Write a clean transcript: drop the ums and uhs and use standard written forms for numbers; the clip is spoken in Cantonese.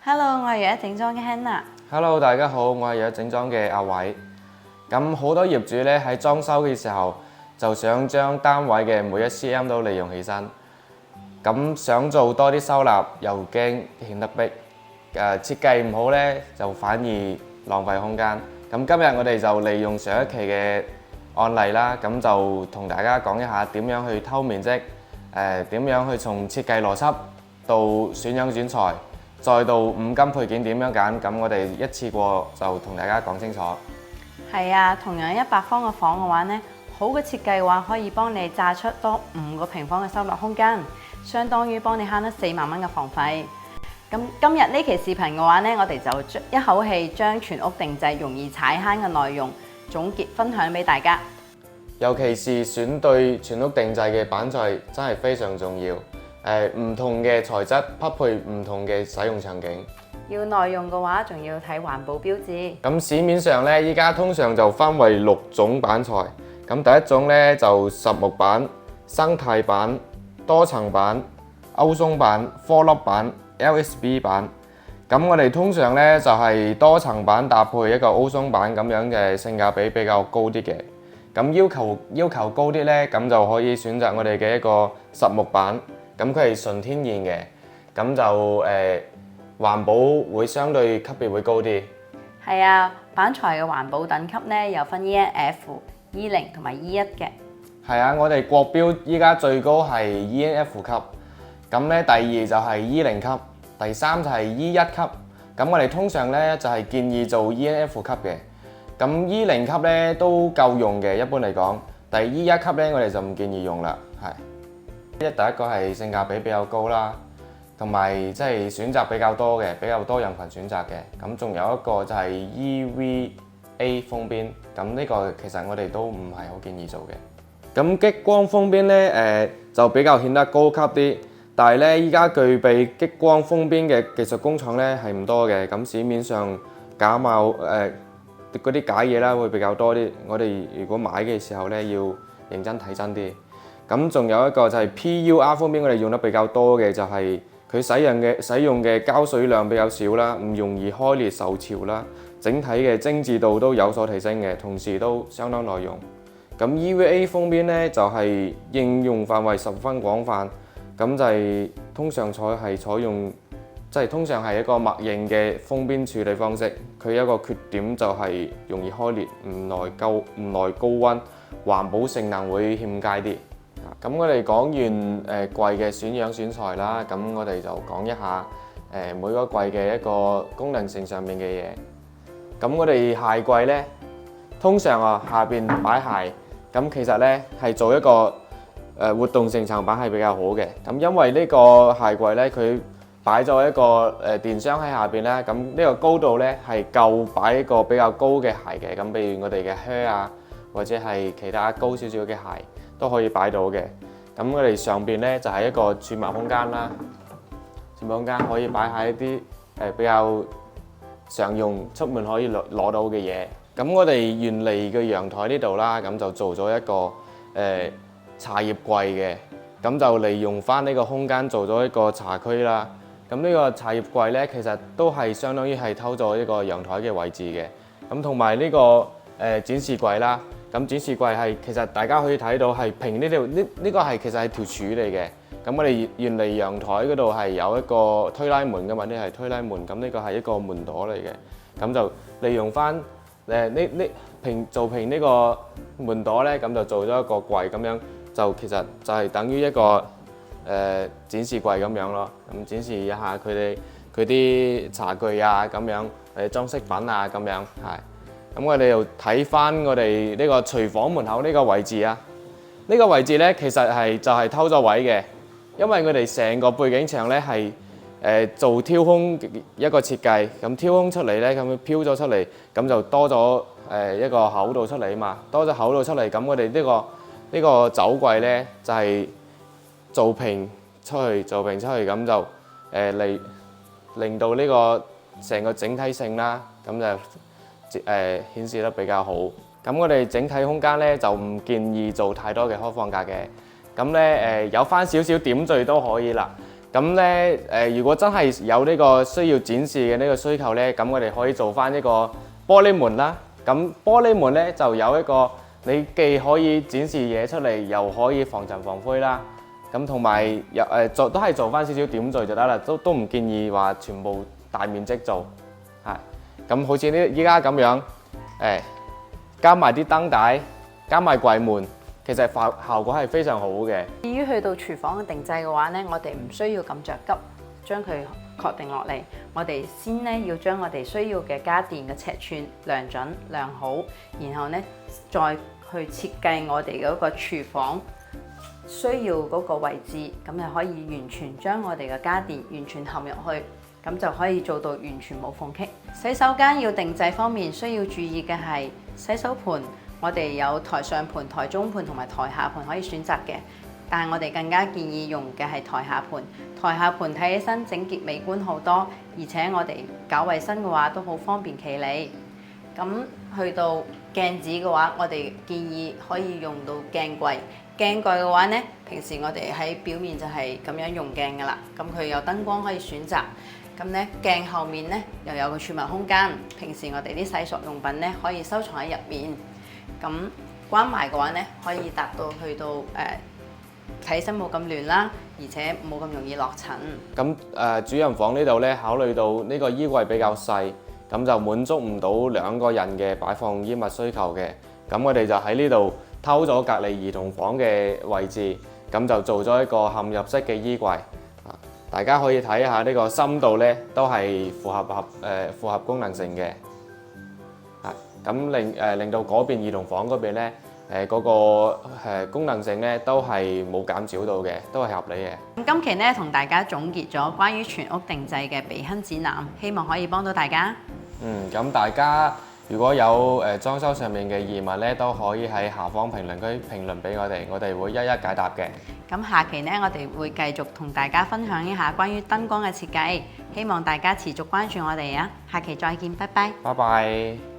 Hello，我係有一整裝嘅 Hannah。Hello，大家好，我係有整裝嘅阿偉。咁好多業主咧喺裝修嘅時候，就想將單位嘅每一 cm 都利用起身。咁想做多啲收納，又驚顯得逼。設計唔好咧，就反而浪費空間。咁今日我哋就利用上一期嘅案例啦，咁就同大家講一下點樣去偷面積，點樣去從設計邏輯到選樣選材。再到五金配件點樣揀，咁我哋一次過就同大家講清楚。係啊，同樣100方嘅房嘅話呢，好嘅設計嘅話可以幫你炸出多5個平方嘅收納空間，相當於幫你慳咗4萬蚊嘅房費。咁今日呢期視頻嘅話呢，我哋就一口氣將全屋定製容易踩坑嘅內容總結分享俾大家。尤其是選對全屋定製嘅板材真係非常重要。唔同嘅材質匹配唔同嘅使用場景。要耐用嘅話，仲要睇環保標誌。咁市面上咧，依家通常就分為6種板材。咁第一種咧就實木板、生態板、多層板、歐鬆板、顆粒板、LSB 板。咁我哋通常咧就係多層板搭配一個歐鬆板咁樣嘅性價比比較高啲嘅。咁要求高啲咧，咁就可以選擇我哋嘅一個實木板。咁佢係純天然嘅，咁就環保會相對級別會高啲。係啊，板材嘅環保等級呢，有分 ENF、E0 同埋 E1 嘅。係啊，我哋國標依家最高係 ENF 級，咁咧第二就係 E0 級，第三就係 E1 級。咁我哋通常咧就係建議做 ENF 級嘅。咁 E0 級咧都夠用嘅，一般嚟講。但係 E1 級咧我哋就唔建議用啦，係。第一個係性價比比較高啦，同埋即係選擇比較多嘅，比較多人群選擇嘅。咁仲有一個就係 EVA 封邊，咁呢個其實我哋都唔係好建議做嘅。咁激光封邊咧，就比較顯得高級啲，但係咧依家具備激光封邊嘅技術工廠咧係唔多嘅。咁市面上假冒嗰啲假嘢啦會比較多啲，我哋如果買嘅時候咧要認真睇真啲。咁仲有一個就係 PUR 方面，我哋用得比較多嘅就係佢使用嘅膠水量比較少啦，唔容易開裂受潮啦，整體嘅精緻度都有所提升嘅，同時都相當耐用。咁 EVA 封邊咧就係應用範圍十分廣泛，咁就係通常採用通常係一個默認嘅封邊處理方式。佢有一個缺點就係容易開裂，唔耐高溫，環保性能會欠佳啲。咁我哋講完櫃嘅選樣選材啦，咁我哋就講一下每個櫃嘅一個功能性上面嘅嘢。咁我哋鞋櫃咧，通常下邊擺鞋，咁其實咧係做一個活動性層板係比較好嘅。咁因為呢個鞋櫃咧，佢擺咗一個電箱喺下邊咧，咁呢個高度咧係夠擺一個比較高嘅鞋嘅。咁譬如我哋嘅靴啊，或者係其他高少少嘅鞋，都可以擺到嘅。咁我哋上邊咧就係一個儲物空間啦，儲物空間可以擺下一啲比較常用出門可以攞到嘅嘢。咁我哋原嚟嘅陽台呢度啦，咁就做咗一個茶葉櫃嘅，咁就利用翻呢個空間做咗一個茶區啦。咁呢個茶葉櫃咧，其實都係相當於係偷咗一個陽台嘅位置嘅。咁同埋呢個展示櫃啦。咁展示櫃係其實大家可以睇到係平呢條呢個係其實係條柱嚟嘅。咁我哋原嚟陽台嗰度係有一個推拉門嘅嘛，呢係推拉門。咁呢個係一個門朵嚟嘅。咁就利用翻做平呢個門朵咧，咁就做咗一個櫃咁樣，就其實就係等於一個展示櫃咁樣咯。咁展示一下佢啲茶具啊咁樣，裝飾品啊咁樣係。咁我哋又睇翻我哋呢個廚房門口呢個位置啊，呢個位置咧其實就係偷咗位嘅，因為我哋成個背景牆咧係做挑空一個設計，咁挑空出嚟咧，咁佢飄咗出嚟，咁就多咗一個口度出嚟啊嘛，多咗口度出嚟，咁我哋呢個走櫃咧就係做平出去，咁就令到呢個成個整體性啦，咁就顯示得比較好。咁我哋整體空間咧就唔建議做太多嘅開放格嘅。咁咧有翻少少點綴都可以啦。咁咧如果真係有呢個需要展示嘅呢個需求咧，咁我哋可以做翻一個玻璃門啦。咁玻璃門咧就有一個你既可以展示嘢出嚟，又可以防塵防灰啦。咁同埋都係做翻少少點綴就得啦，都唔建議話全部大面積做。係咁好似呢依家咁樣，加埋啲燈帶，加埋櫃門。其實效果係非常好嘅。至於去到廚房嘅定製嘅話呢，我哋唔需要咁着急將佢確定落嚟。我哋先呢要將我哋需要嘅家電嘅尺寸量準量好，然後呢再去設計我哋嗰個廚房需要嗰個位置，咁就可以完全將我哋嘅家電完全嵌入去，咁就可以做到完全冇縫隙。洗手間要定製方面需要注意嘅係洗手盆。我哋有台上盤、台中盤同埋台下盤可以選擇嘅，但係我哋更加建議用嘅係台下盤。台下盤睇起身整潔美觀好多，而且我哋搞衞生嘅話都好方便企理。咁去到鏡子嘅話，我哋建議可以用到鏡櫃。鏡櫃嘅話呢，平時我哋喺表面就係咁樣用鏡㗎啦。咁佢有燈光可以選擇。咁呢鏡後面呢又有個儲物空間，平時我哋啲洗漱用品呢可以收藏喺入面。咁關埋嘅話呢，可以達到去到睇起身冇咁亂啦，而且冇咁容易落塵。咁主人房呢度呢，考慮到呢個衣櫃比較細，咁就滿足唔到2個人嘅擺放衣物需求嘅。咁我哋就喺呢度偷咗隔離兒童房嘅位置，咁就做咗一個嵌入式嘅衣櫃。大家可以睇下呢個深度呢，都係符合功能性嘅。咁令到嗰邊兒童房嗰邊咧，嗰個功能性咧都係冇減少到嘅，都係合理嘅。咁今期咧同大家總結咗關於全屋定製嘅避坑指南，希望可以幫到大家。咁大家如果有裝修上面嘅疑問咧，都可以喺下方評論區評論俾我哋會一一解答嘅。咁下期咧，我哋會繼續同大家分享一下關於燈光嘅設計，希望大家持續關注我哋啊！下期再見，拜拜。拜拜。